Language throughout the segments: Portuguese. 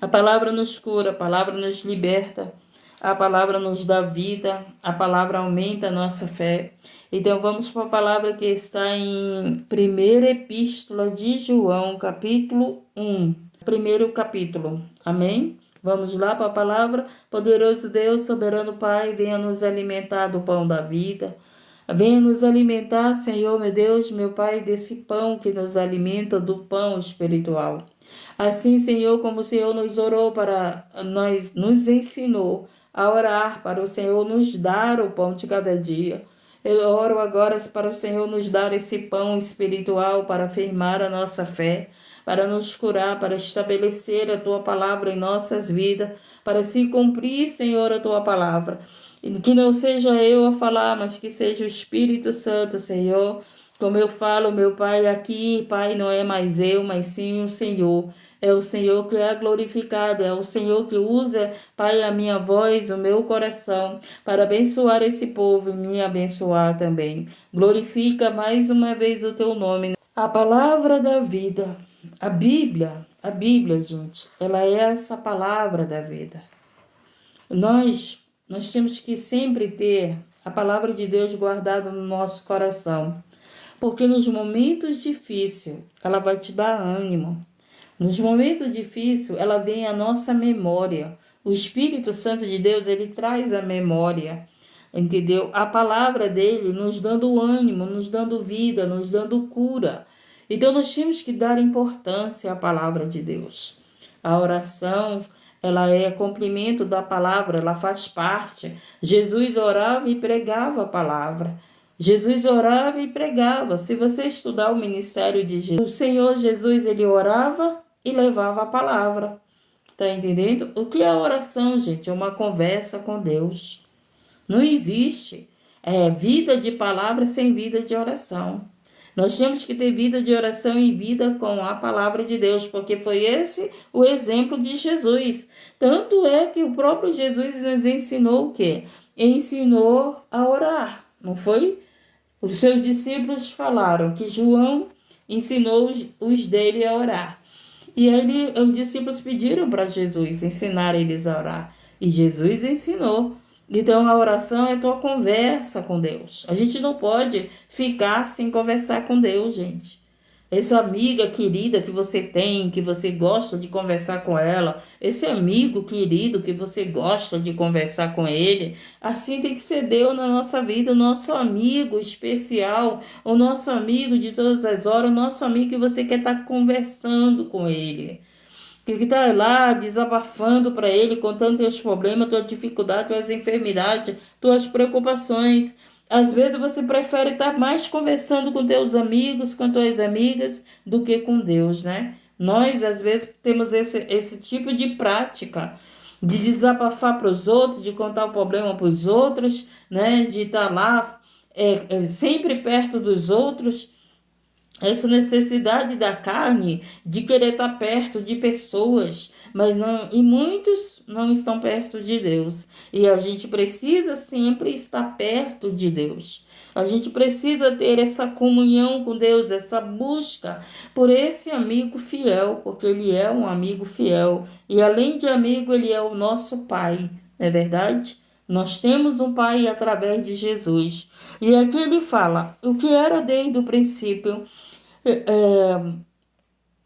A palavra nos cura, a palavra nos liberta, a palavra nos dá vida, a palavra aumenta a nossa fé. Então vamos para a palavra que está em primeira epístola de João, capítulo 1. Primeiro capítulo. Amém? Vamos lá para a palavra. Poderoso Deus, soberano Pai, venha nos alimentar do pão da vida. Venha nos alimentar, Senhor, meu Deus, meu Pai, desse pão que nos alimenta, do pão espiritual. Assim, Senhor, como o Senhor nos orou nos ensinou a orar para o Senhor nos dar o pão de cada dia. Eu oro agora para o Senhor nos dar esse pão espiritual para afirmar a nossa fé, para nos curar, para estabelecer a Tua palavra em nossas vidas, para se cumprir, Senhor, a Tua palavra. E que não seja eu a falar, mas que seja o Espírito Santo, Senhor. Como eu falo, meu Pai, aqui, Pai, não é mais eu, mas sim o Senhor. É o Senhor que é glorificado, é o Senhor que usa, Pai, a minha voz, o meu coração, para abençoar esse povo e me abençoar também. Glorifica mais uma vez o Teu nome. A palavra da vida, a Bíblia, gente, ela é essa palavra da vida. Nós temos que sempre ter a palavra de Deus guardada no nosso coração. Porque nos momentos difíceis, ela vai te dar ânimo. Nos momentos difíceis, ela vem à nossa memória. O Espírito Santo de Deus, ele traz a memória, entendeu? A palavra dele nos dando ânimo, nos dando vida, nos dando cura. Então, nós temos que dar importância à palavra de Deus. A oração, ela é complemento da palavra, ela faz parte. Jesus orava e pregava a palavra. Jesus orava e pregava. Se você estudar o ministério de Jesus, o Senhor Jesus, ele orava e levava a palavra. Tá entendendo? O que é oração, gente? É uma conversa com Deus. Não existe vida de palavra sem vida de oração. Nós temos que ter vida de oração e vida com a palavra de Deus, porque foi esse o exemplo de Jesus. Tanto é que o próprio Jesus nos ensinou o quê? Ensinou a orar, não foi? Os seus discípulos falaram que João ensinou os dele a orar. E aí os discípulos pediram para Jesus ensinar eles a orar. E Jesus ensinou. Então a oração é a tua conversa com Deus. A gente não pode ficar sem conversar com Deus, gente. Essa amiga querida que você tem, que você gosta de conversar com ela, esse amigo querido que você gosta de conversar com ele, assim tem que ser Deus na nossa vida, o nosso amigo especial, o nosso amigo de todas as horas, o nosso amigo que você quer estar conversando com ele. Que está lá desabafando para ele, contando teus problemas, tuas dificuldades, tuas enfermidades, tuas preocupações. Às vezes você prefere estar mais conversando com teus amigos, com tuas amigas, do que com Deus, né? Nós, às vezes, temos esse tipo de prática, de desabafar para os outros, de contar o problema para os outros, né? De estar lá sempre perto dos outros. Essa necessidade da carne de querer estar perto de pessoas, mas não, e muitos não estão perto de Deus. E a gente precisa sempre estar perto de Deus. A gente precisa ter essa comunhão com Deus, essa busca por esse amigo fiel, porque ele é um amigo fiel. E além de amigo, ele é o nosso Pai, não é verdade? Nós temos um Pai através de Jesus. E aqui ele fala, o que era desde o princípio,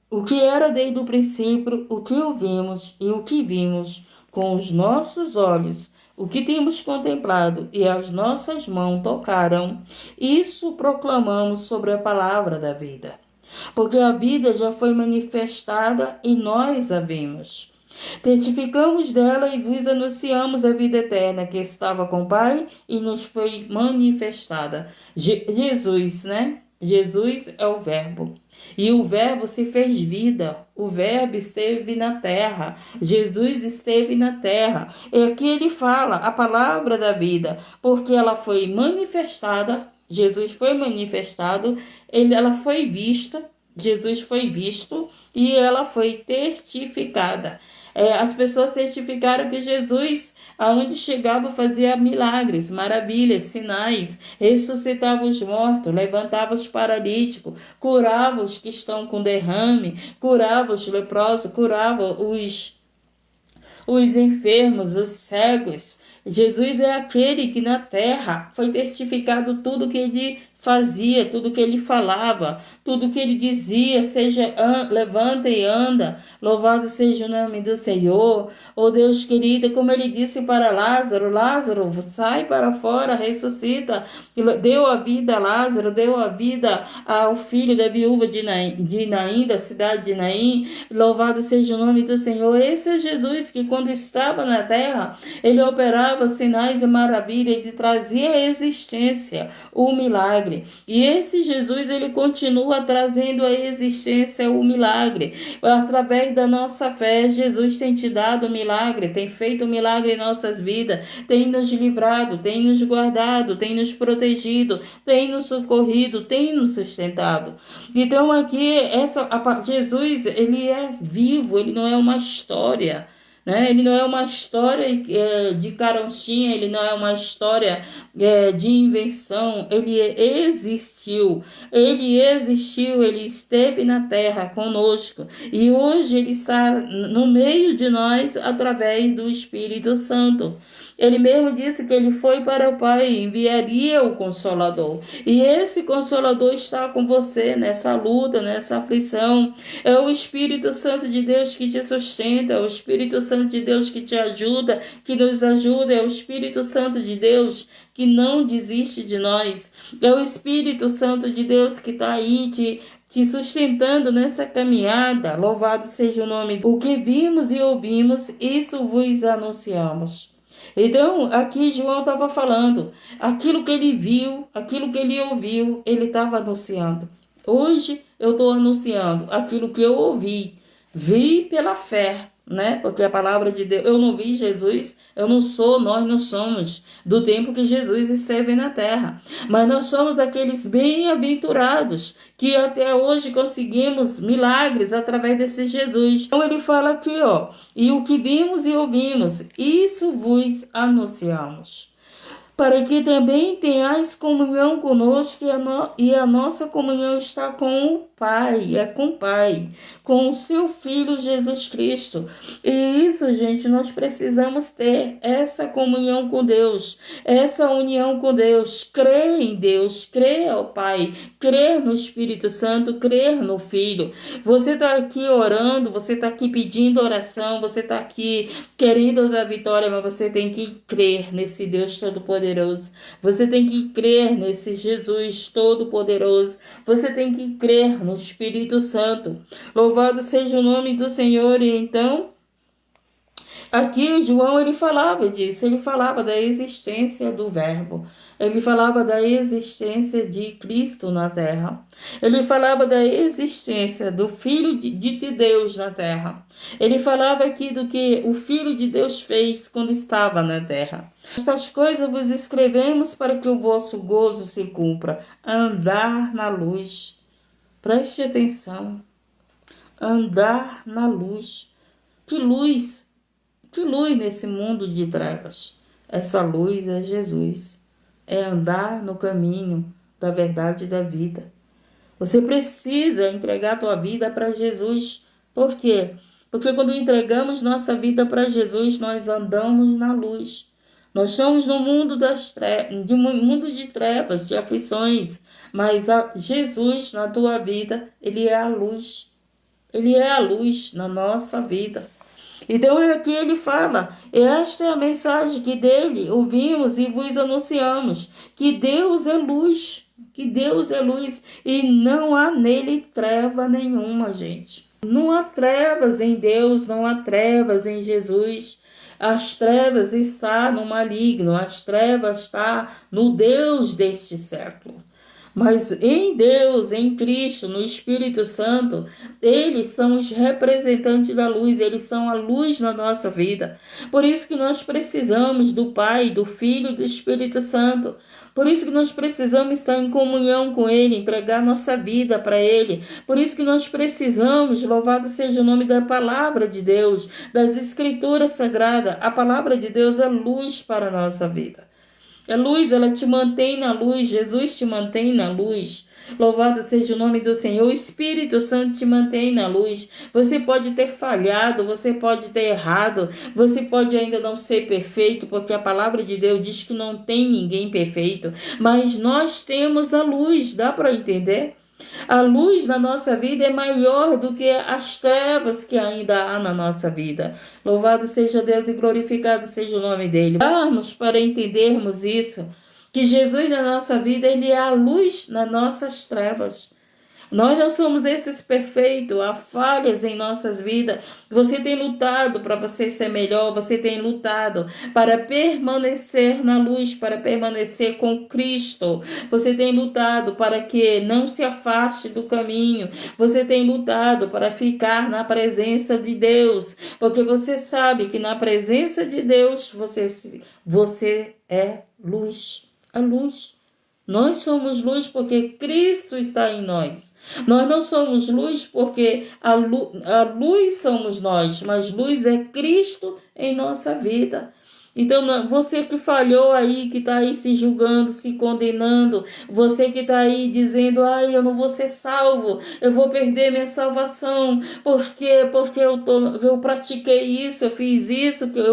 o que era desde o princípio, o que ouvimos e o que vimos com os nossos olhos, o que temos contemplado e as nossas mãos tocaram, isso proclamamos sobre a palavra da vida. Porque a vida já foi manifestada e nós a vimos. Testificamos dela e vos anunciamos a vida eterna que estava com o Pai e nos foi manifestada. Jesus, né? Jesus é o Verbo. E o Verbo se fez vida. O Verbo esteve na terra. Jesus esteve na terra. E aqui ele fala a palavra da vida, porque ela foi manifestada. Jesus foi manifestado. Ela foi vista. Jesus foi visto e ela foi testificada. As pessoas testificaram que Jesus, aonde chegava, fazia milagres, maravilhas, sinais, ressuscitava os mortos, levantava os paralíticos, curava os que estão com derrame, curava os leprosos, curava os os enfermos, os cegos. Jesus é aquele que na terra foi testificado tudo que ele fazia, tudo que ele falava, tudo que ele dizia, seja levanta e anda, louvado seja o nome do Senhor. Oh Deus querido, como ele disse para Lázaro, Lázaro, sai para fora, ressuscita, deu a vida a Lázaro, deu a vida ao filho da viúva de Naim, da cidade de Naim, louvado seja o nome do Senhor. Esse é Jesus que quando estava na terra, ele operava sinais e maravilhas e trazia à existência o milagre. E esse Jesus, ele continua trazendo à existência o milagre. Através da nossa fé, Jesus tem te dado o milagre, tem feito o milagre em nossas vidas, tem nos livrado, tem nos guardado, tem nos protegido, tem nos socorrido, tem nos sustentado. Então aqui, Jesus, ele é vivo, ele não é uma história. Ele não é uma história de caronchinha, ele não é uma história de invenção, ele existiu, ele esteve na terra conosco e hoje ele está no meio de nós através do Espírito Santo. Ele mesmo disse que ele foi para o Pai e enviaria o Consolador. E esse Consolador está com você nessa luta, nessa aflição. É o Espírito Santo de Deus que te sustenta, é o Espírito Santo de Deus que te ajuda, que nos ajuda, é o Espírito Santo de Deus que não desiste de nós. É o Espírito Santo de Deus que está aí te sustentando nessa caminhada. Louvado seja o nome. O que vimos e ouvimos, isso vos anunciamos. Então, aqui João estava falando, aquilo que ele viu, aquilo que ele ouviu, ele estava anunciando. Hoje eu estou anunciando aquilo que eu ouvi, vi pela fé, porque a palavra de Deus, eu não vi Jesus, nós não somos do tempo que Jesus esteve na terra, mas nós somos aqueles bem-aventurados que até hoje conseguimos milagres através desse Jesus. Então ele fala aqui, e o que vimos e ouvimos, isso vos anunciamos, para que também tenhais comunhão conosco, e a nossa comunhão está com o Pai, com o Pai, com o seu Filho Jesus Cristo. E isso, gente, nós precisamos ter essa comunhão com Deus, essa união com Deus, crer em Deus, crer ao Pai, crer no Espírito Santo, crer no Filho. Você está aqui orando, você está aqui pedindo oração, você está aqui querendo da vitória, mas você tem que crer nesse Deus Todo-Poderoso. Você tem que crer nesse Jesus Todo-Poderoso. Você tem que crer no Espírito Santo. Louvado seja o nome do Senhor. E então, aqui João ele falava disso, ele falava da existência do Verbo, ele falava da existência de Cristo na terra, ele falava da existência do Filho de Deus na terra, ele falava aqui do que o Filho de Deus fez quando estava na terra. Estas coisas vos escrevemos para que o vosso gozo se cumpra. Andar na luz. Preste atenção. Andar na luz. Que luz nesse mundo de trevas. Essa luz é Jesus. É andar no caminho da verdade e da vida. Você precisa entregar a tua vida para Jesus. Por quê? Porque quando entregamos nossa vida para Jesus, nós andamos na luz. Nós estamos no mundo mundo de trevas, de aflições, mas Jesus na tua vida, ele é a luz. Ele é a luz na nossa vida. Então aqui ele fala, esta é a mensagem que dele ouvimos e vos anunciamos, que Deus é luz, e não há nele treva nenhuma, gente. Não há trevas em Deus, não há trevas em Jesus. As trevas estão no maligno, as trevas estão no Deus deste século. Mas em Deus, em Cristo, no Espírito Santo, eles são os representantes da luz, eles são a luz na nossa vida. Por isso que nós precisamos do Pai, do Filho e do Espírito Santo. Por isso que nós precisamos estar em comunhão com Ele, entregar nossa vida para Ele. Por isso que nós precisamos, louvado seja o nome da palavra de Deus, das Escrituras Sagradas. A palavra de Deus é luz para a nossa vida. A luz, ela te mantém na luz. Jesus te mantém na luz. Louvado seja o nome do Senhor. O Espírito Santo te mantém na luz. Você pode ter falhado, você pode ter errado, você pode ainda não ser perfeito, porque a palavra de Deus diz que não tem ninguém perfeito, mas nós temos a luz, dá para entender? A luz na nossa vida é maior do que as trevas que ainda há na nossa vida. Louvado seja Deus e glorificado seja o nome dele. Vamos para entendermos isso, que Jesus na nossa vida, ele é a luz nas nossas trevas. Nós não somos esses perfeitos, há falhas em nossas vidas. Você tem lutado para você ser melhor, você tem lutado para permanecer na luz, para permanecer com Cristo. Você tem lutado para que não se afaste do caminho. Você tem lutado para ficar na presença de Deus, porque você sabe que na presença de Deus você é luz, a luz. Nós somos luz porque Cristo está em nós. Nós não somos luz porque a luz somos nós, mas luz é Cristo em nossa vida. Então, você que falhou aí, que está aí se julgando, se condenando, você que está aí dizendo, ai, eu não vou ser salvo, eu vou perder minha salvação, por quê? Porque eu pratiquei isso, eu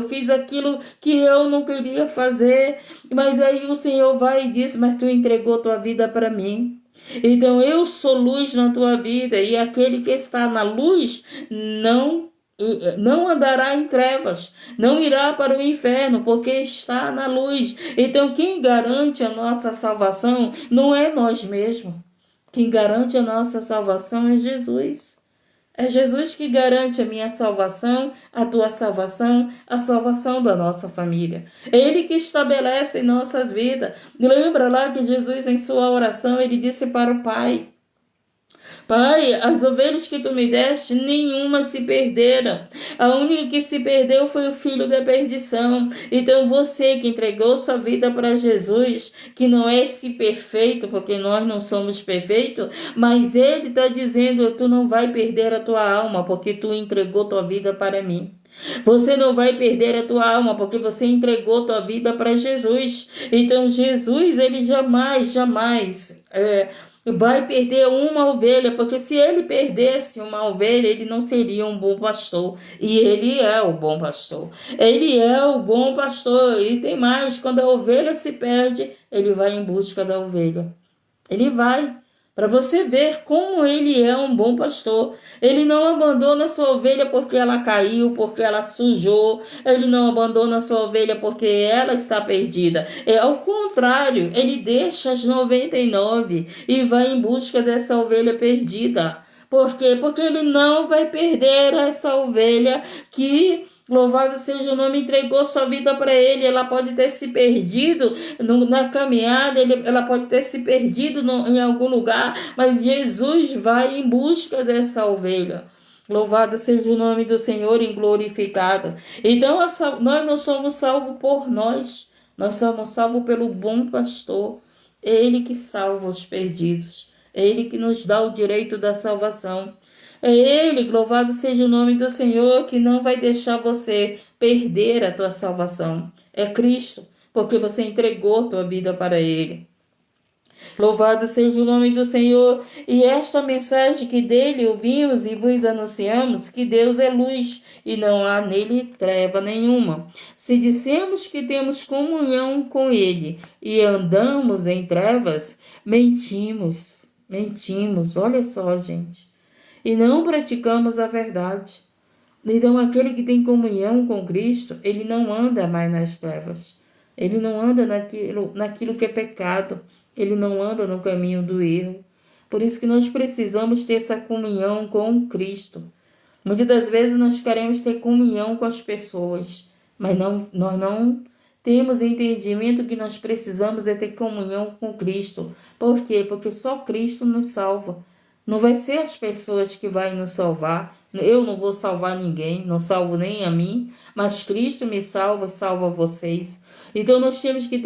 fiz aquilo que eu não queria fazer, mas aí o Senhor vai e diz, mas tu entregou tua vida para mim. Então, eu sou luz na tua vida, e aquele que está na luz não andará em trevas, não irá para o inferno, porque está na luz. Então, quem garante a nossa salvação não é nós mesmos. Quem garante a nossa salvação é Jesus. É Jesus que garante a minha salvação, a tua salvação, a salvação da nossa família. É Ele que estabelece em nossas vidas. Lembra lá que Jesus, em sua oração, ele disse para o Pai: Pai, as ovelhas que tu me deste, nenhuma se perderam. A única que se perdeu foi o filho da perdição. Então você que entregou sua vida para Jesus, que não é esse perfeito, porque nós não somos perfeitos, mas ele está dizendo, tu não vai perder a tua alma, porque tu entregou tua vida para mim. Você não vai perder a tua alma, porque você entregou tua vida para Jesus. Então Jesus, ele jamais vai perder uma ovelha, porque se ele perdesse uma ovelha, ele não seria um bom pastor. E ele é o bom pastor. Ele é o bom pastor. E tem mais, quando a ovelha se perde, ele vai em busca da ovelha. Ele vai. Para você ver como ele é um bom pastor. Ele não abandona a sua ovelha porque ela caiu, porque ela sujou. Ele não abandona a sua ovelha porque ela está perdida. É ao contrário, ele deixa as 99 e vai em busca dessa ovelha perdida. Por quê? Porque ele não vai perder essa ovelha que... Louvado seja o nome, entregou sua vida para ele. Ela pode ter se perdido na caminhada, ela pode ter se perdido em algum lugar, mas Jesus vai em busca dessa ovelha. Louvado seja o nome do Senhor e glorificado. Então, nós não somos salvos por nós somos salvos pelo bom pastor. Ele que salva os perdidos. Ele que nos dá o direito da salvação. É Ele, louvado seja o nome do Senhor, que não vai deixar você perder a tua salvação. É Cristo, porque você entregou tua vida para Ele. Louvado seja o nome do Senhor. E esta mensagem que dele ouvimos e vos anunciamos, que Deus é luz e não há nele treva nenhuma. Se dissemos que temos comunhão com ele e andamos em trevas, mentimos. Olha só, gente. E não praticamos a verdade. Então, aquele que tem comunhão com Cristo, ele não anda mais nas trevas. Ele não anda naquilo que é pecado. Ele não anda no caminho do erro. Por isso que nós precisamos ter essa comunhão com Cristo. Muitas das vezes nós queremos ter comunhão com as pessoas, mas nós não temos entendimento que nós precisamos é ter comunhão com Cristo. Por quê? Porque só Cristo nos salva. Não vai ser as pessoas que vão nos salvar. Eu não vou salvar ninguém, não salvo nem a mim, mas Cristo me salva e salva vocês. Então nós temos que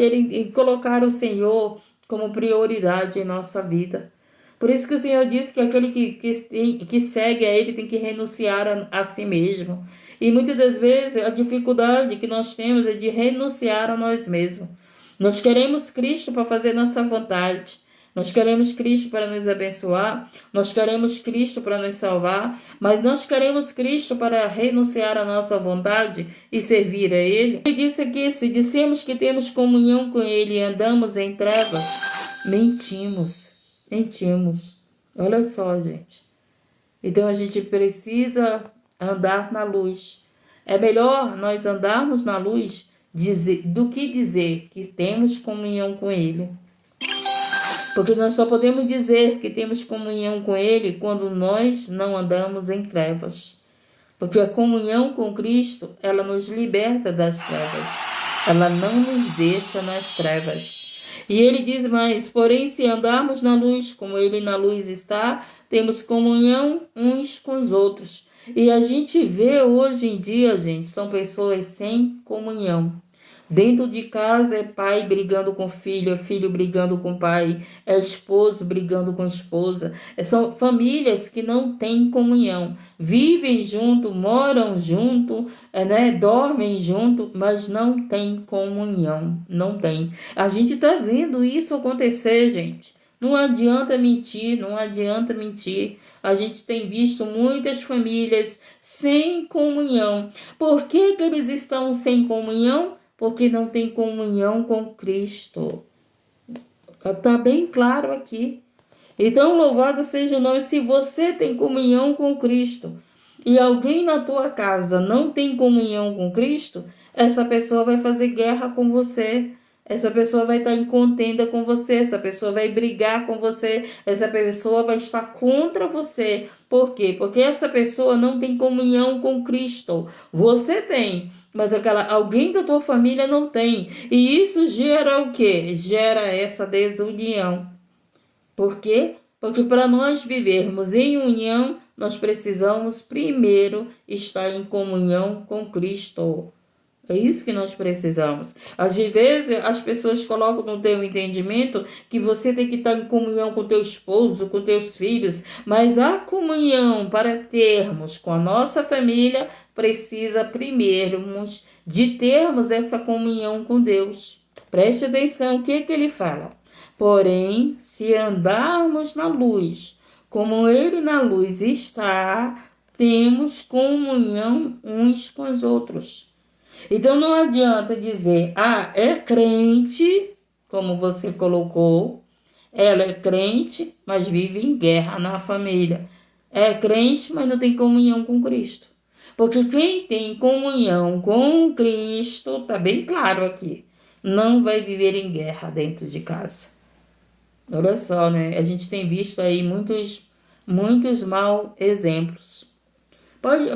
colocar o Senhor como prioridade em nossa vida. Por isso que o Senhor disse que aquele que segue a Ele tem que renunciar a si mesmo. E muitas das vezes a dificuldade que nós temos é de renunciar a nós mesmos. Nós queremos Cristo para fazer nossa vontade. Nós queremos Cristo para nos abençoar, nós queremos Cristo para nos salvar, mas nós queremos Cristo para renunciar à nossa vontade e servir a Ele. Ele disse aqui, se dissemos que temos comunhão com Ele e andamos em trevas, mentimos. Olha só, gente. Então a gente precisa andar na luz. É melhor nós andarmos na luz do que dizer que temos comunhão com Ele. Porque nós só podemos dizer que temos comunhão com Ele quando nós não andamos em trevas. Porque a comunhão com Cristo, ela nos liberta das trevas. Ela não nos deixa nas trevas. E ele diz mais, porém, se andarmos na luz, como Ele na luz está, temos comunhão uns com os outros. E a gente vê hoje em dia, gente, são pessoas sem comunhão. Dentro de casa é pai brigando com filho, é filho brigando com pai, é esposo brigando com esposa. São famílias que não têm comunhão. Vivem junto, moram junto, dormem junto, mas não tem comunhão. Não tem. A gente está vendo isso acontecer, gente. Não adianta mentir. A gente tem visto muitas famílias sem comunhão. Por que eles estão sem comunhão? Porque não tem comunhão com Cristo. Está bem claro aqui. Então, louvado seja o nome. Se você tem comunhão com Cristo e alguém na tua casa não tem comunhão com Cristo, essa pessoa vai fazer guerra com você. Essa pessoa vai estar em contenda com você, essa pessoa vai brigar com você, essa pessoa vai estar contra você. Por quê? Porque essa pessoa não tem comunhão com Cristo. Você tem, mas alguém da tua família não tem. E isso gera o quê? Gera essa desunião. Por quê? Porque para nós vivermos em união, nós precisamos primeiro estar em comunhão com Cristo. É isso que nós precisamos. Às vezes, as pessoas colocam no teu entendimento que você tem que estar em comunhão com teu esposo, com teus filhos, mas a comunhão para termos com a nossa família precisa primeiro de termos essa comunhão com Deus. Preste atenção, o que ele fala? Porém, se andarmos na luz, como Ele na luz está, temos comunhão uns com os outros. Então não adianta dizer, é crente, como você colocou, ela é crente, mas vive em guerra na família. É crente, mas não tem comunhão com Cristo. Porque quem tem comunhão com Cristo, está bem claro aqui, não vai viver em guerra dentro de casa. Olha só, né? A gente tem visto aí muitos maus exemplos.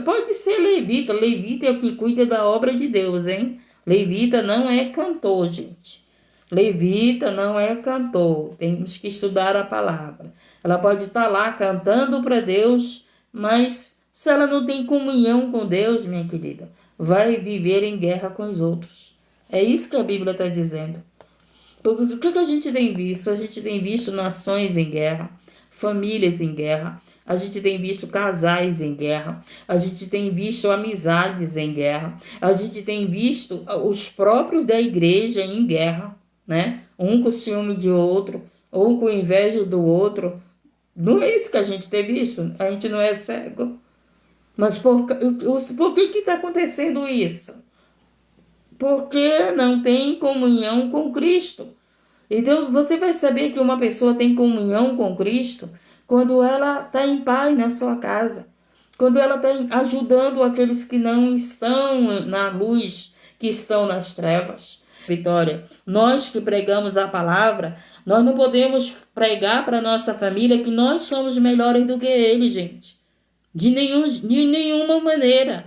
Pode ser levita. Levita é o que cuida da obra de Deus, hein? Levita não é cantor, gente. Levita não é cantor. Temos que estudar a palavra. Ela pode estar lá cantando para Deus, mas se ela não tem comunhão com Deus, minha querida, vai viver em guerra com os outros. É isso que a Bíblia está dizendo. Porque o que a gente tem visto? A gente tem visto nações em guerra, famílias em guerra. A gente tem visto casais em guerra, a gente tem visto amizades em guerra, a gente tem visto os próprios da igreja em guerra, né? Um com ciúme de outro, ou com inveja do outro. Não é isso que a gente tem visto? A gente não é cego. Mas por que está acontecendo isso? Porque não tem comunhão com Cristo. Então você vai saber que uma pessoa tem comunhão com Cristo quando ela está em paz na sua casa, quando ela está ajudando aqueles que não estão na luz, que estão nas trevas. Vitória, nós que pregamos a palavra, nós não podemos pregar para a nossa família que nós somos melhores do que eles, gente. De nenhuma maneira.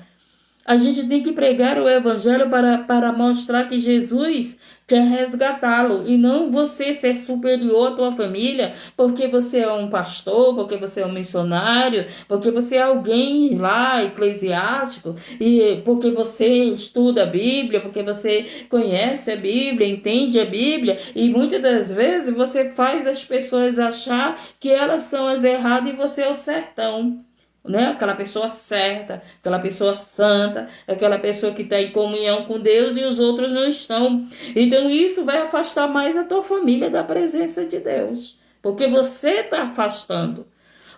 A gente tem que pregar o evangelho para mostrar que Jesus quer resgatá-lo e não você ser superior à tua família porque você é um pastor, porque você é um missionário, porque você é alguém lá eclesiástico e porque você estuda a Bíblia, porque você conhece a Bíblia, entende a Bíblia e muitas das vezes você faz as pessoas achar que elas são as erradas e você é o certão. né? Aquela pessoa certa, aquela pessoa santa, aquela pessoa que está em comunhão com Deus e os outros não estão. Então isso vai afastar mais a tua família da presença de Deus, porque você está afastando.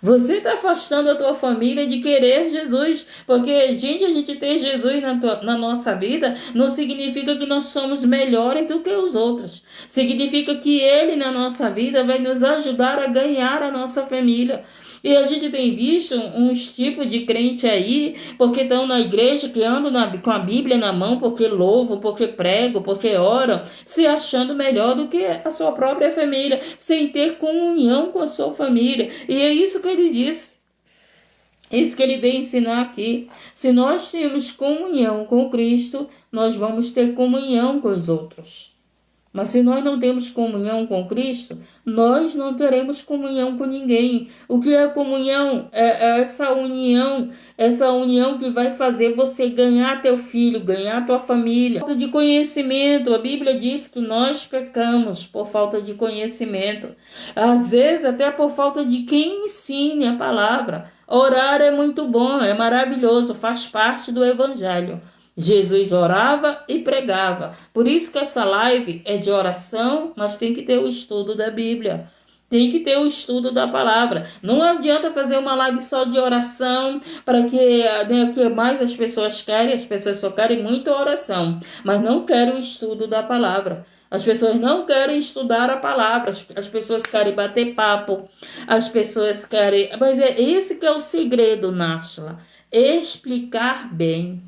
Você está afastando a tua família de querer Jesus, porque, gente, a gente ter Jesus na nossa vida não significa que nós somos melhores do que os outros. Significa que Ele na nossa vida vai nos ajudar a ganhar a nossa família. E a gente tem visto uns tipos de crente aí, porque estão na igreja, que andam com a Bíblia na mão, porque louvam, porque pregam, porque oram, se achando melhor do que a sua própria família, sem ter comunhão com a sua família. E é isso que ele diz. Isso que ele vem ensinar aqui. Se nós temos comunhão com Cristo, nós vamos ter comunhão com os outros. Mas se nós não temos comunhão com Cristo, nós não teremos comunhão com ninguém. O que é comunhão? É essa união que vai fazer você ganhar teu filho, ganhar tua família. Falta de conhecimento. A Bíblia diz que nós pecamos por falta de conhecimento. Às vezes até por falta de quem ensine a palavra. Orar é muito bom, é maravilhoso, faz parte do Evangelho. Jesus orava e pregava. Por isso que essa live é de oração, mas tem que ter o estudo da Bíblia. Tem que ter o estudo da palavra. Não adianta fazer uma live só de oração para que mais as pessoas querem. As pessoas só querem muito oração, mas não querem o estudo da palavra. As pessoas não querem estudar a palavra. As pessoas querem bater papo. As pessoas querem... Mas é esse que é o segredo, Náshila. Explicar bem.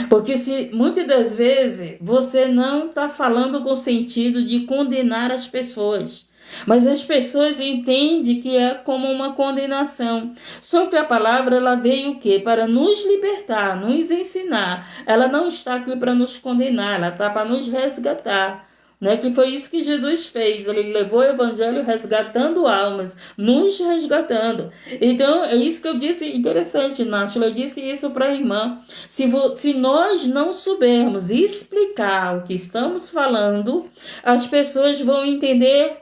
Porque se muitas das vezes você não está falando com o sentido de condenar as pessoas, mas as pessoas entendem que é como uma condenação. Só que a palavra ela veio o quê? Para nos libertar, nos ensinar. Ela não está aqui para nos condenar, ela está para nos resgatar. Né? Que foi isso que Jesus fez. Ele levou o evangelho resgatando almas, nos resgatando. Então, é isso que eu disse, interessante, Náshila, eu disse isso para a irmã. Se nós não soubermos explicar o que estamos falando, as pessoas vão entender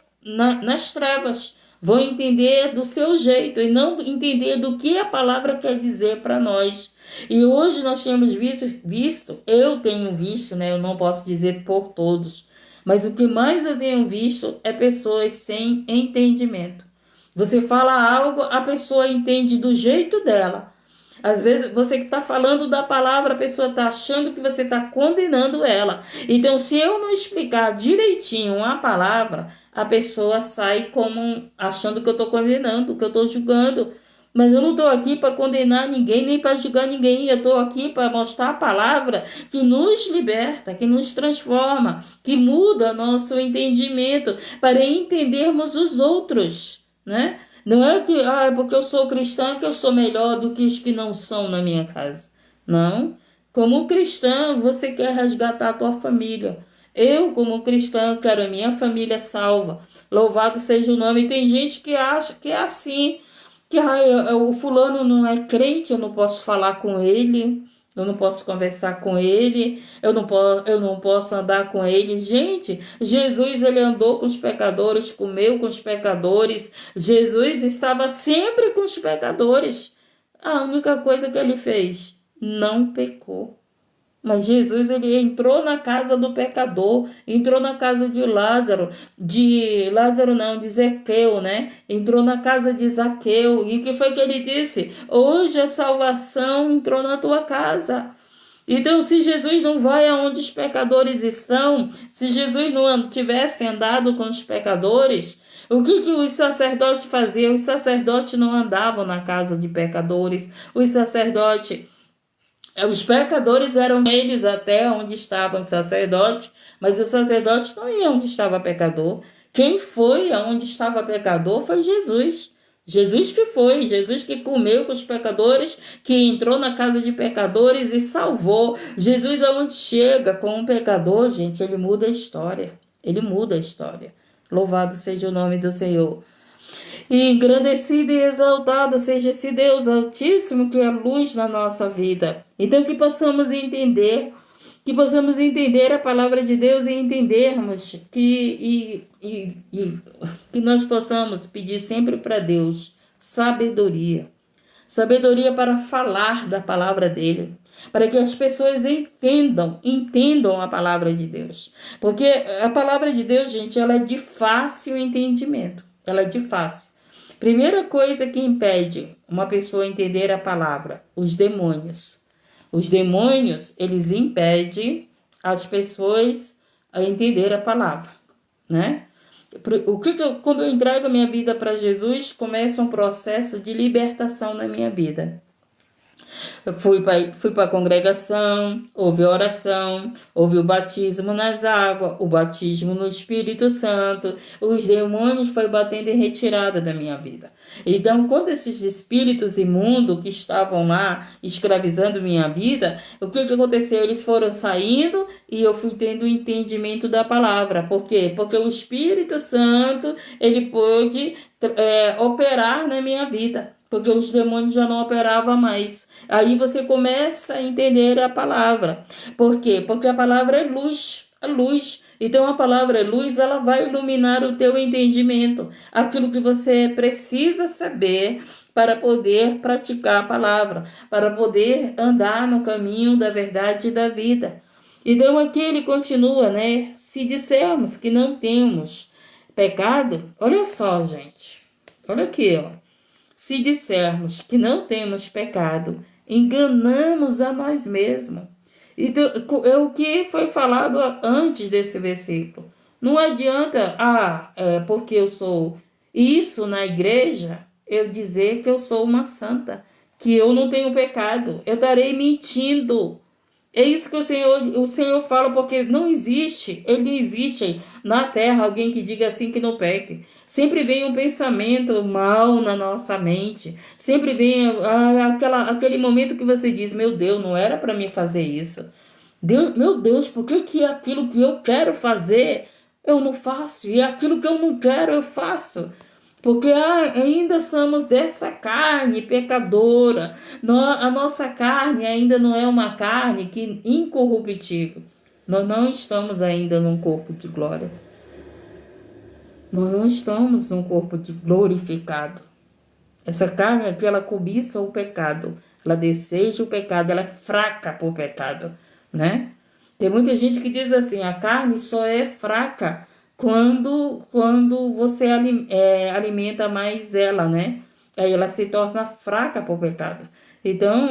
nas trevas, vão entender do seu jeito e não entender do que a palavra quer dizer para nós. E hoje nós temos visto, eu tenho visto, né? Eu não posso dizer por todos, mas o que mais eu tenho visto é pessoas sem entendimento. Você fala algo, a pessoa entende do jeito dela. Às vezes, você que está falando da palavra, a pessoa está achando que você está condenando ela. Então, se eu não explicar direitinho a palavra, a pessoa sai como achando que eu estou condenando, que eu estou julgando. Mas eu não estou aqui para condenar ninguém, nem para julgar ninguém. Eu estou aqui para mostrar a palavra que nos liberta, que nos transforma, que muda nosso entendimento para entendermos os outros, né? Não é que porque eu sou cristã que eu sou melhor do que os que não são na minha casa. Não. Como cristã, você quer resgatar a tua família. Eu, como cristã, quero a minha família salva. Louvado seja o nome. Tem gente que acha que é assim, que o fulano não é crente, eu não posso falar com ele, eu não posso conversar com ele, eu não posso andar com ele. Gente, Jesus ele andou com os pecadores, comeu com os pecadores. Jesus estava sempre com os pecadores. A única coisa que ele fez, não pecou. Mas Jesus ele entrou na casa do pecador, entrou na casa de Zaqueu, né? Entrou na casa de Zaqueu. E o que foi que ele disse? Hoje a salvação entrou na tua casa. Então, se Jesus não vai aonde os pecadores estão, se Jesus não tivesse andado com os pecadores, o que os sacerdotes faziam? Os sacerdotes não andavam na casa de pecadores. Os pecadores eram eles até onde estavam os sacerdotes, mas os sacerdotes não iam onde estava pecador. Quem foi aonde estava pecador foi Jesus. Jesus que comeu com os pecadores, que entrou na casa de pecadores e salvou. Jesus aonde chega com um pecador, gente, ele muda a história. Ele muda a história. Louvado seja o nome do Senhor. E engrandecido e exaltado seja esse Deus Altíssimo que é luz na nossa vida. Então que possamos entender a palavra de Deus e entendermos que nós possamos pedir sempre para Deus sabedoria. sabedoria para falar da palavra dele, para que as pessoas entendam a palavra de Deus. Porque a palavra de Deus, gente, ela é de fácil entendimento, ela é de fácil. Primeira coisa que impede uma pessoa entender a palavra, os demônios. Os demônios, eles impedem as pessoas a entender a palavra, né? Quando eu entrego a minha vida para Jesus, começa um processo de libertação na minha vida. Eu fui para a congregação, houve oração, houve o batismo nas águas, o batismo no Espírito Santo, os demônios foi batendo em retirada da minha vida. Então, quando esses espíritos imundos que estavam lá escravizando minha vida, o que aconteceu? Eles foram saindo e eu fui tendo o entendimento da palavra. Por quê? Porque o Espírito Santo, ele pôde operar na minha vida, porque os demônios já não operavam mais. Aí você começa a entender a palavra. Por quê? Porque a palavra é luz, é luz. Então a palavra é luz, ela vai iluminar o teu entendimento, aquilo que você precisa saber para poder praticar a palavra, para poder andar no caminho da verdade e da vida. Então aqui ele continua, né? Se dissermos que não temos pecado, olha só, gente. Olha aqui, ó. Se dissermos que não temos pecado, enganamos a nós mesmos. Então, é o que foi falado antes desse versículo. Não adianta, porque eu sou isso na igreja, eu dizer que eu sou uma santa, que eu não tenho pecado. Eu estarei mentindo. É isso que o Senhor fala, porque ele não existe na terra alguém que diga assim que não peque. Sempre vem um pensamento mal na nossa mente, sempre vem aquele momento que você diz, meu Deus, não era para mim fazer isso. Meu Deus, por que aquilo que eu quero fazer eu não faço? E aquilo que eu não quero eu faço? Porque ainda somos dessa carne pecadora. A nossa carne ainda não é uma carne incorruptível. Nós não estamos ainda num corpo de glória. Nós não estamos num corpo de glorificado. Essa carne aqui, ela cobiça o pecado. Ela deseja o pecado. Ela é fraca por pecado, né? Tem muita gente que diz assim, a carne só é fraca quando você alimenta mais ela, né? Aí ela se torna fraca por pecado. Então,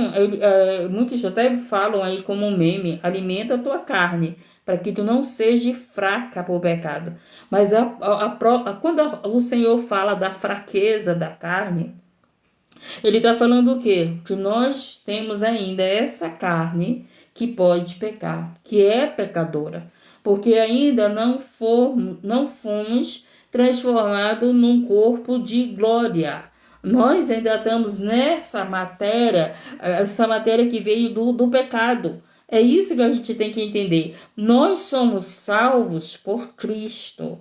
muitos até falam aí como um meme, alimenta a tua carne, para que tu não seja fraca por pecado. Mas quando o Senhor fala da fraqueza da carne, ele está falando o quê? Que nós temos ainda essa carne que pode pecar, que é pecadora, porque ainda não fomos transformados num corpo de glória. Nós ainda estamos nessa matéria, essa matéria que veio do pecado. É isso que a gente tem que entender. Nós somos salvos por Cristo.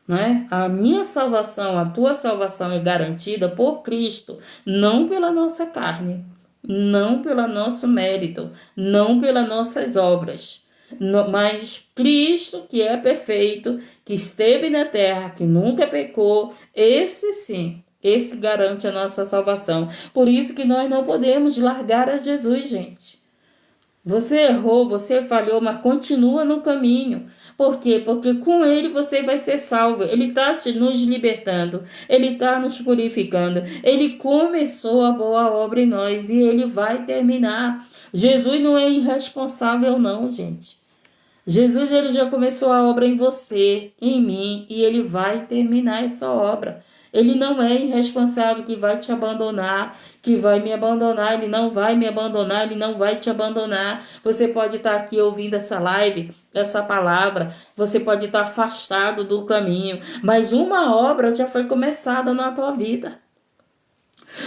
Né? A minha salvação, a tua salvação é garantida por Cristo, não pela nossa carne, não pelo nosso mérito, não pelas nossas obras, mas Cristo, que é perfeito, que esteve na terra, que nunca pecou, esse sim, esse garante a nossa salvação. Por isso que nós não podemos largar a Jesus, gente. Você errou, você falhou, mas continua no caminho. Por quê? Porque com ele você vai ser salvo. Ele está nos libertando, ele está nos purificando. Ele começou a boa obra em nós e ele vai terminar. Jesus não é irresponsável não, gente. Jesus ele já começou a obra em você, em mim, e ele vai terminar essa obra. Ele não é irresponsável que vai te abandonar, que vai me abandonar. Ele não vai me abandonar, ele não vai te abandonar. Você pode estar aqui ouvindo essa live, essa palavra. Você pode estar afastado do caminho, mas uma obra já foi começada na tua vida.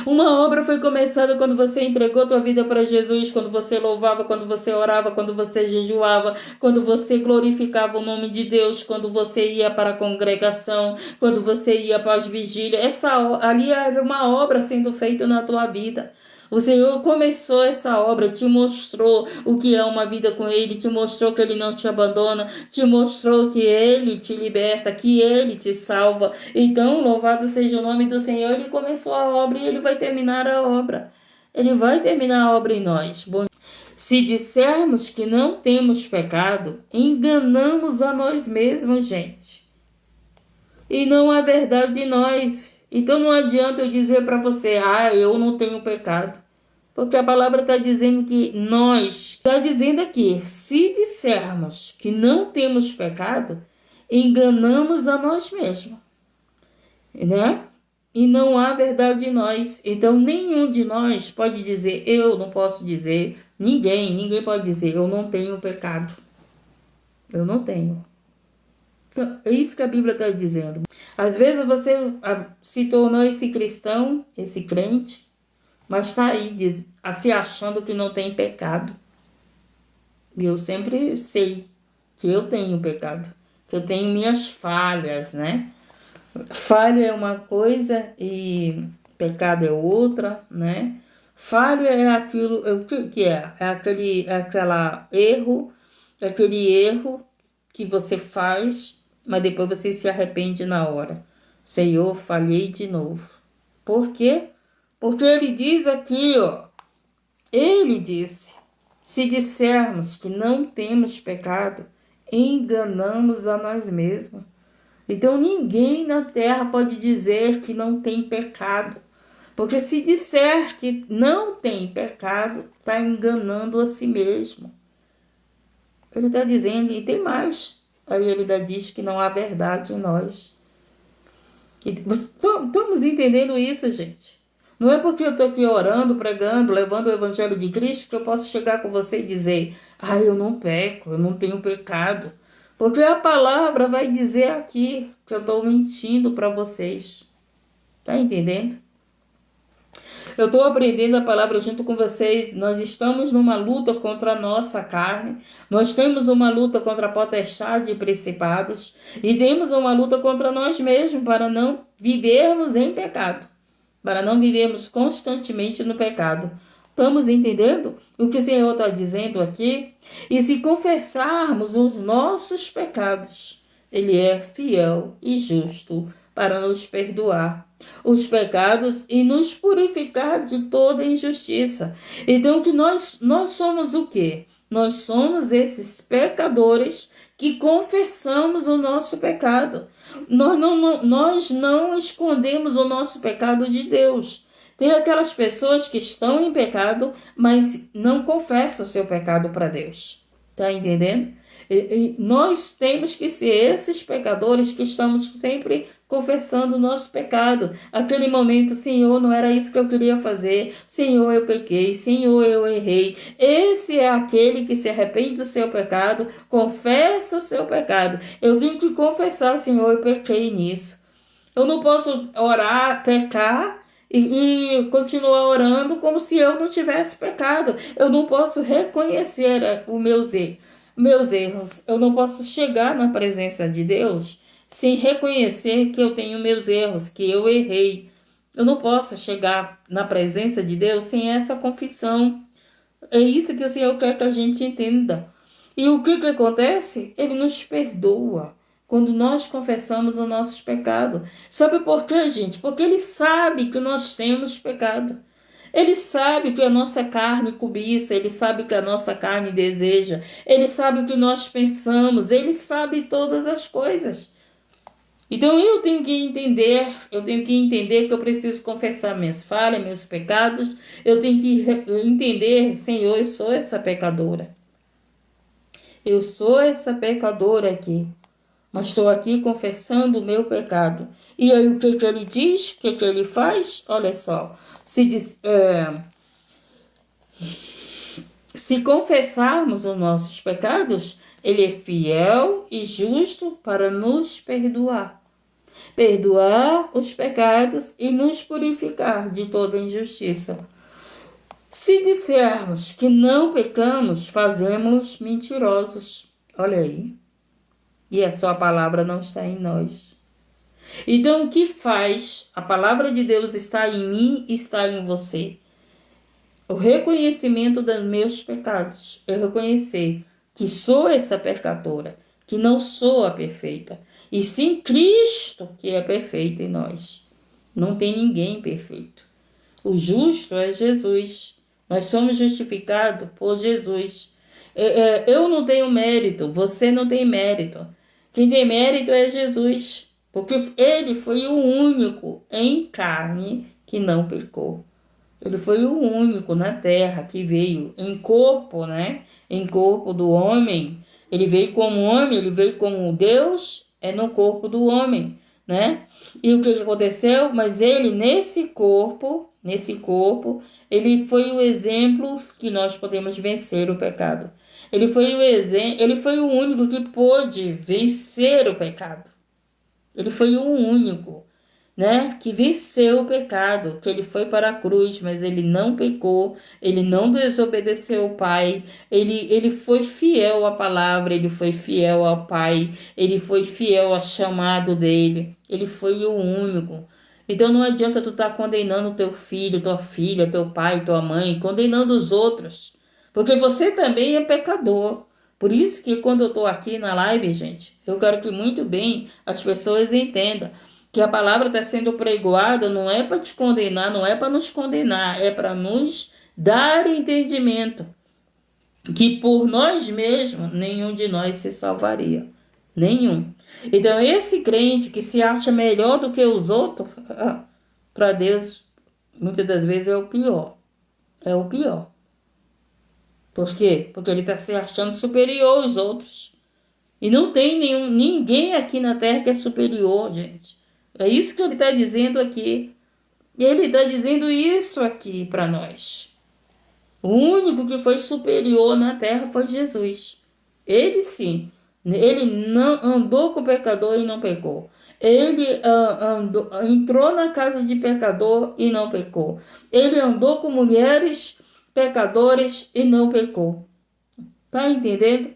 Uma obra foi começada quando você entregou tua vida para Jesus, quando você louvava, quando você orava, quando você jejuava, quando você glorificava o nome de Deus, quando você ia para a congregação, quando você ia para as vigílias. Ali era uma obra sendo feita na tua vida. O Senhor começou essa obra, te mostrou o que é uma vida com Ele, te mostrou que Ele não te abandona, te mostrou que Ele te liberta, que Ele te salva. Então, louvado seja o nome do Senhor, Ele começou a obra e Ele vai terminar a obra. Ele vai terminar a obra em nós. Bom, se dissermos que não temos pecado, enganamos a nós mesmos, gente. E não há verdade em nós. Então não adianta eu dizer para você, eu não tenho pecado. Porque a palavra está dizendo que está dizendo aqui, se dissermos que não temos pecado, enganamos a nós mesmos, né? E não há verdade em nós. Então nenhum de nós pode dizer, eu não posso dizer, ninguém pode dizer, eu não tenho pecado. Eu não tenho. Então, é isso que a Bíblia está dizendo. Às vezes você se tornou esse cristão, esse crente, mas está aí se achando que não tem pecado. E eu sempre sei que eu tenho pecado, que eu tenho minhas falhas, né? Falha é uma coisa e pecado é outra, né? Falha é aquilo, o que é? É aquele erro que você faz, mas depois você se arrepende na hora. Senhor, falhei de novo. Por quê? Porque ele diz aqui, ele disse, se dissermos que não temos pecado, enganamos a nós mesmos. Então ninguém na terra pode dizer que não tem pecado. Porque se disser que não tem pecado, está enganando a si mesmo. Ele está dizendo, e tem mais. Aí ele ainda diz que não há verdade em nós. Estamos entendendo isso, gente? Não é porque eu estou aqui orando, pregando, levando o evangelho de Cristo que eu posso chegar com você e dizer, eu não peco, eu não tenho pecado. Porque a palavra vai dizer aqui que eu estou mentindo para vocês. Tá entendendo? Eu estou aprendendo a palavra junto com vocês. Nós estamos numa luta contra a nossa carne. Nós temos uma luta contra a potestade e principados. E temos uma luta contra nós mesmos para não vivermos em pecado. Para não vivermos constantemente no pecado. Estamos entendendo o que o Senhor está dizendo aqui? E se confessarmos os nossos pecados, Ele é fiel e justo para nos perdoar os pecados e nos purificar de toda injustiça. Então, que nós somos o quê? Nós somos esses pecadores que confessamos o nosso pecado. Nós não escondemos o nosso pecado de Deus. Tem aquelas pessoas que estão em pecado, mas não confessam o seu pecado para Deus. Tá entendendo? E nós temos que ser esses pecadores que estamos sempre confessando o nosso pecado. Aquele momento, Senhor, não era isso que eu queria fazer. Senhor, eu pequei. Senhor, eu errei. Esse é aquele que se arrepende do seu pecado, confessa o seu pecado. Eu tenho que confessar, Senhor, eu pequei nisso. Eu não posso orar, pecar e continuar orando como se eu não tivesse pecado. Eu não posso reconhecer os meus erros. Eu não posso chegar na presença de Deus sem reconhecer que eu tenho meus erros, que eu errei. Eu não posso chegar na presença de Deus sem essa confissão. É isso que o Senhor quer que a gente entenda. E o que acontece? Ele nos perdoa quando nós confessamos os nossos pecados. Sabe por quê, gente? Porque Ele sabe que nós temos pecado. Ele sabe que a nossa carne cobiça, Ele sabe que a nossa carne deseja, Ele sabe o que nós pensamos, Ele sabe todas as coisas. Então eu tenho que entender que eu preciso confessar minhas falhas, meus pecados, eu tenho que entender, Senhor, eu sou essa pecadora. Eu sou essa pecadora aqui, mas estou aqui confessando o meu pecado. E aí o que Ele diz? O que Ele faz? Olha só, se confessarmos os nossos pecados, Ele é fiel e justo para nos perdoar os pecados e nos purificar de toda injustiça. Se dissermos que não pecamos, fazemos mentirosos. Olha aí. E a sua palavra não está em nós. Então, o que faz? A palavra de Deus está em mim e está em você. O reconhecimento dos meus pecados. Eu reconhecer que sou essa pecadora, que não sou a perfeita. E sim Cristo que é perfeito em nós. Não tem ninguém perfeito. O justo é Jesus. Nós somos justificados por Jesus. Eu não tenho mérito, você não tem mérito. Quem tem mérito é Jesus, porque ele foi o único em carne que não pecou. Ele foi o único na terra que veio em corpo, né? Em corpo do homem. Ele veio como homem, ele veio como Deus, é no corpo do homem, né? E o que aconteceu? Mas ele, nesse corpo, ele foi o exemplo que nós podemos vencer o pecado. Ele foi o exemplo, ele foi o único que pôde vencer o pecado. Ele foi o único, né, que venceu o pecado, que ele foi para a cruz, mas ele não pecou, ele não desobedeceu o Pai, ele foi fiel à palavra, ele foi fiel ao Pai, ele foi fiel ao chamado dele, ele foi o único. Então não adianta tu estar condenando teu filho, tua filha, teu pai, tua mãe, condenando os outros, porque você também é pecador. Por isso que quando eu estou aqui na live, gente, eu quero que muito bem as pessoas entendam que a palavra está sendo pregoada não é para te condenar, não é para nos condenar, é para nos dar entendimento que por nós mesmos nenhum de nós se salvaria. Nenhum. Então esse crente que se acha melhor do que os outros, para Deus, muitas das vezes é o pior. É o pior. Por quê? Porque ele está se achando superior aos outros. E não tem ninguém aqui na terra que é superior, gente. É isso que ele está dizendo aqui. Ele está dizendo isso aqui para nós. O único que foi superior na terra foi Jesus. Ele sim. Ele não andou com o pecador e não pecou. Ele entrou na casa de pecador e não pecou. Ele andou com mulheres pecadores e não pecou. Tá entendendo?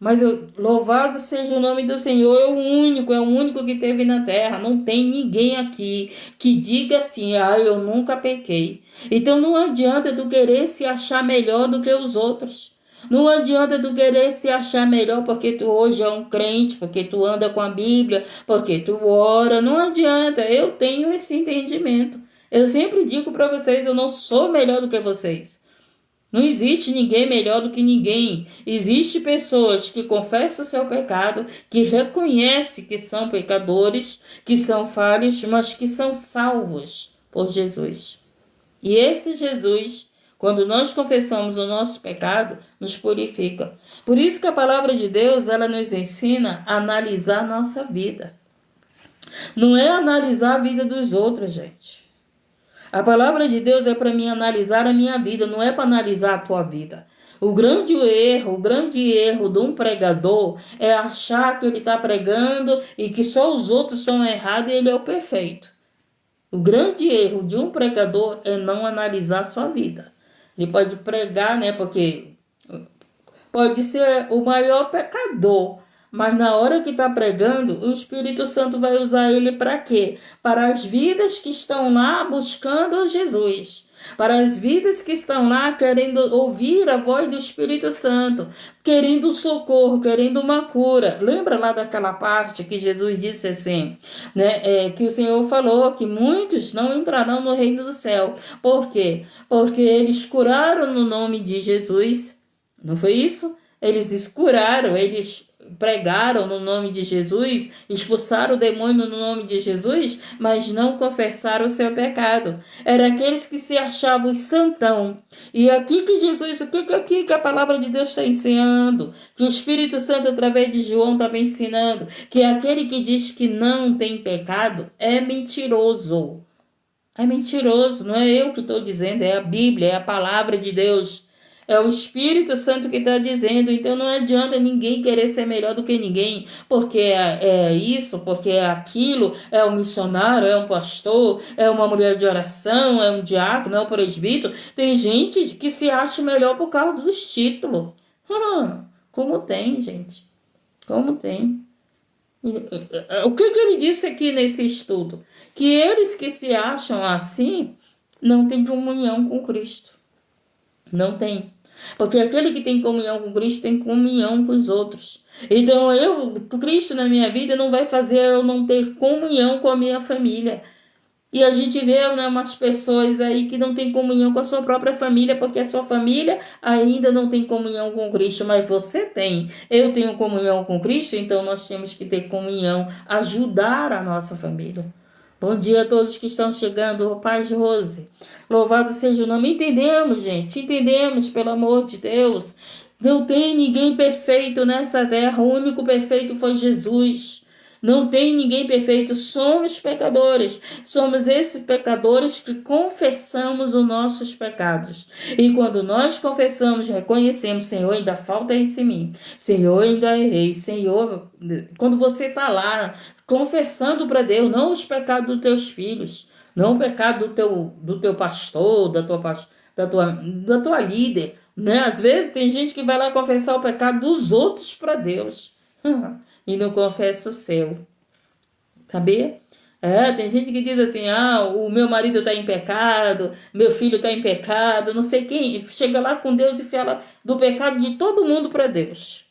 Mas louvado seja o nome do Senhor, é o único que teve na terra. Não tem ninguém aqui que diga assim, eu nunca pequei. Então não adianta tu querer se achar melhor do que os outros. Não adianta tu querer se achar melhor porque tu hoje é um crente, porque tu anda com a Bíblia, porque tu ora. Não adianta, eu tenho esse entendimento. Eu sempre digo para vocês, eu não sou melhor do que vocês. Não existe ninguém melhor do que ninguém. Existem pessoas que confessam o seu pecado, que reconhecem que são pecadores, que são falhos, mas que são salvos por Jesus. E esse Jesus, quando nós confessamos o nosso pecado, nos purifica. Por isso que a palavra de Deus, ela nos ensina a analisar a nossa vida. Não é analisar a vida dos outros, gente. A palavra de Deus é para mim analisar a minha vida, não é para analisar a tua vida. O grande erro de um pregador é achar que ele está pregando e que só os outros são errados e ele é o perfeito. O grande erro de um pregador é não analisar a sua vida. Ele pode pregar, né? Porque pode ser o maior pecador, mas na hora que está pregando, o Espírito Santo vai usar ele para quê? Para as vidas que estão lá buscando Jesus. Para as vidas que estão lá querendo ouvir a voz do Espírito Santo, querendo socorro, querendo uma cura. Lembra lá daquela parte que Jesus disse assim, né? Que o Senhor falou que muitos não entrarão no reino do céu. Por quê? Porque eles curaram no nome de Jesus. Não foi isso? Eles curaram, eles pregaram no nome de Jesus, expulsaram o demônio no nome de Jesus, mas não confessaram o seu pecado. Eram aqueles que se achavam santão. E aqui que Jesus, o que aqui que a palavra de Deus está ensinando? Que o Espírito Santo, através de João, está ensinando que aquele que diz que não tem pecado é mentiroso. É mentiroso, não é eu que estou dizendo, é a Bíblia, é a palavra de Deus. É o Espírito Santo que está dizendo. Então não adianta ninguém querer ser melhor do que ninguém, porque é isso, porque é aquilo, é um missionário, é um pastor, é uma mulher de oração, é um diácono, é um presbítero. Tem gente que se acha melhor por causa dos títulos. Como tem, gente? Como tem? O que ele disse aqui nesse estudo? Que eles que se acham assim não têm comunhão com Cristo. Não tem. Porque aquele que tem comunhão com Cristo tem comunhão com os outros. Então, Cristo na minha vida não vai fazer eu não ter comunhão com a minha família. E a gente vê, né, umas pessoas aí que não têm comunhão com a sua própria família, porque a sua família ainda não tem comunhão com Cristo, mas você tem. Eu tenho comunhão com Cristo, então nós temos que ter comunhão, ajudar a nossa família. Bom dia a todos que estão chegando, paz Rose. Louvado seja o nome. Entendemos, gente, entendemos, pelo amor de Deus. Não tem ninguém perfeito nessa terra, o único perfeito foi Jesus. Não tem ninguém perfeito, somos pecadores. Somos esses pecadores que confessamos os nossos pecados. E quando nós confessamos, reconhecemos, Senhor, ainda falta isso em mim. Senhor, ainda errei. Senhor, quando você está lá confessando para Deus, não os pecados dos teus filhos, não o pecado do teu pastor, da tua líder, né? Às vezes tem gente que vai lá confessar o pecado dos outros para Deus. E não confessa o seu. Sabia? Tem gente que diz assim, o meu marido está em pecado, meu filho está em pecado, não sei quem. Chega lá com Deus e fala do pecado de todo mundo para Deus.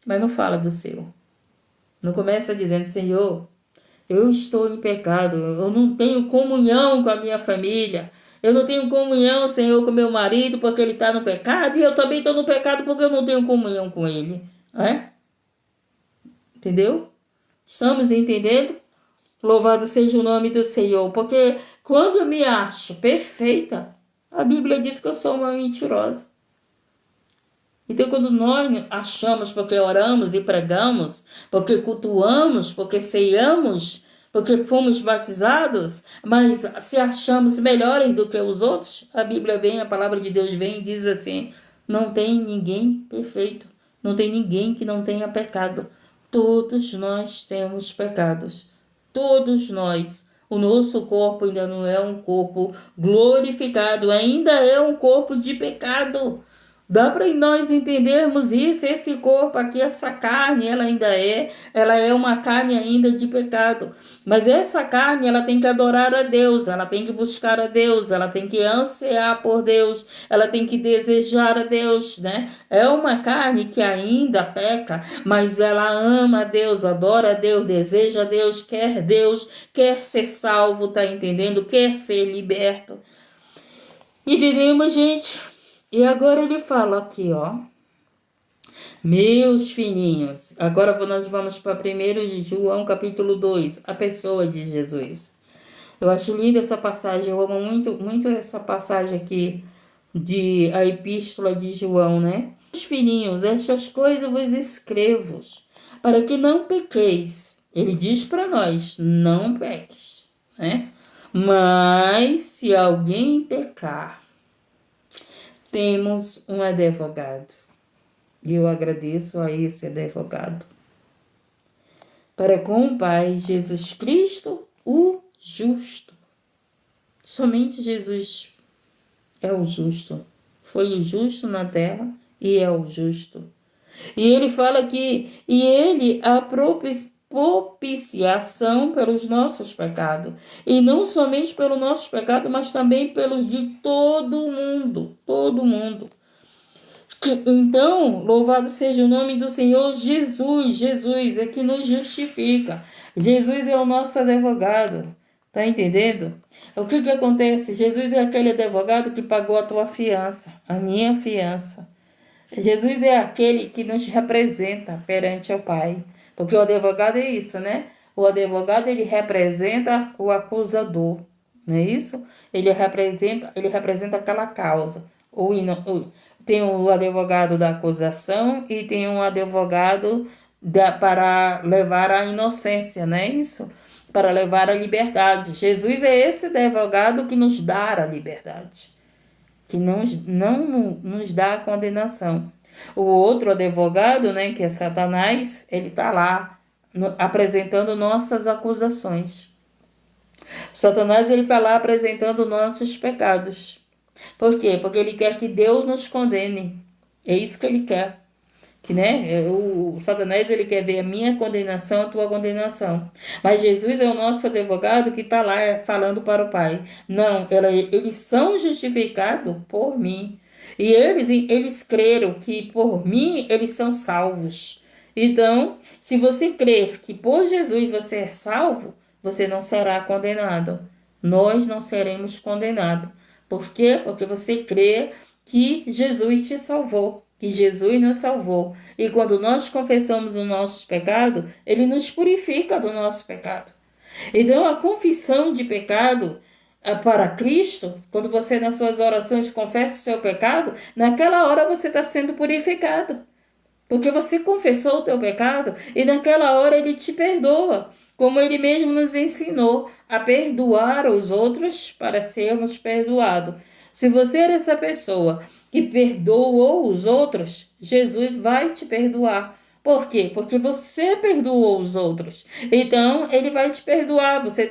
Mas não fala do seu. Não começa dizendo, Senhor, eu estou em pecado, eu não tenho comunhão com a minha família. Eu não tenho comunhão, Senhor, com meu marido porque ele está no pecado. E eu também estou no pecado porque eu não tenho comunhão com ele. Entendeu? Estamos entendendo? Louvado seja o nome do Senhor. Porque quando eu me acho perfeita, a Bíblia diz que eu sou uma mentirosa. Então, quando nós achamos, porque oramos e pregamos, porque cultuamos, porque ceiamos, porque fomos batizados, mas se achamos melhores do que os outros, a Bíblia vem, a palavra de Deus vem e diz assim, não tem ninguém perfeito, não tem ninguém que não tenha pecado. Todos nós temos pecados, todos nós. O nosso corpo ainda não é um corpo glorificado, ainda é um corpo de pecado. Dá para nós entendermos isso, esse corpo aqui, essa carne, ela é uma carne ainda de pecado. Mas essa carne, ela tem que adorar a Deus, ela tem que buscar a Deus, ela tem que ansiar por Deus, ela tem que desejar a Deus, né? É uma carne que ainda peca, mas ela ama a Deus, adora a Deus, deseja a Deus, quer ser salvo, tá entendendo? Quer ser liberto. Entendemos, gente? E agora ele fala aqui, meus filhinhos. Agora nós vamos para 1 de João, capítulo 2, a pessoa de Jesus. Eu acho linda essa passagem, eu amo muito, muito essa passagem aqui, a epístola de João, né? Meus filhinhos, estas coisas vos escrevo, para que não pequeis. Ele diz para nós, não peques, né? Mas se alguém pecar, temos um advogado, e eu agradeço a esse advogado, para com o Pai, Jesus Cristo, o justo. Somente Jesus é o justo, foi o justo na terra e é o justo. E ele fala que, ele a propiciação pelos nossos pecados, e não somente pelos nossos pecados, mas também pelos de todo mundo, Então, louvado seja o nome do Senhor Jesus. Jesus é que nos justifica. Jesus é o nosso advogado. Tá entendendo? O que acontece? Jesus é aquele advogado que pagou a tua fiança, a minha fiança. Jesus é aquele que nos representa perante o Pai. Porque o advogado é isso, né? O advogado, ele representa o acusador, não é isso? Ele representa aquela causa. Tem o advogado da acusação e tem um advogado para levar a inocência, não é isso? Para levar a liberdade. Jesus é esse advogado que nos dá a liberdade, que não nos dá a condenação. O outro advogado, né, que é Satanás, ele está lá apresentando nossas acusações. Satanás, ele está lá apresentando nossos pecados. Por quê? Porque ele quer que Deus nos condene. É isso que ele quer. Que, né? O Satanás, ele quer ver a minha condenação, a tua condenação. Mas Jesus é o nosso advogado que está lá falando para o Pai. Não, eles são justificados por mim. E eles creram que por mim eles são salvos. Então, se você crer que por Jesus você é salvo, você não será condenado. nós não seremos condenados. Por quê? Porque você crê que Jesus te salvou, que Jesus nos salvou. E quando nós confessamos os nossos pecados, Ele nos purifica do nosso pecado. Então, a confissão de pecado para Cristo, quando você nas suas orações confessa o seu pecado, naquela hora você está sendo purificado. Porque você confessou o teu pecado e naquela hora Ele te perdoa. Como Ele mesmo nos ensinou a perdoar os outros para sermos perdoados. Se você era essa pessoa que perdoou os outros, Jesus vai te perdoar. Por quê? Porque você perdoou os outros. Então, Ele vai te perdoar. Você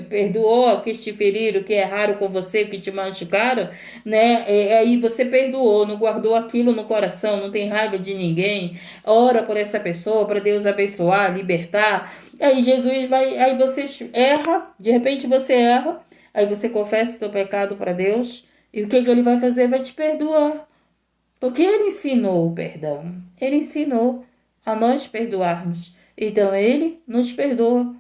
perdoou o que te feriram, que erraram com você, que te machucaram, né? Aí você perdoou, não guardou aquilo no coração, não tem raiva de ninguém. Ora por essa pessoa, para Deus abençoar, libertar. Aí Jesus vai, aí você erra, de repente você erra, aí você confessa o teu pecado para Deus, e o que Ele vai fazer? Vai te perdoar. Porque Ele ensinou o perdão. Ele ensinou a nós perdoarmos. Então Ele nos perdoa.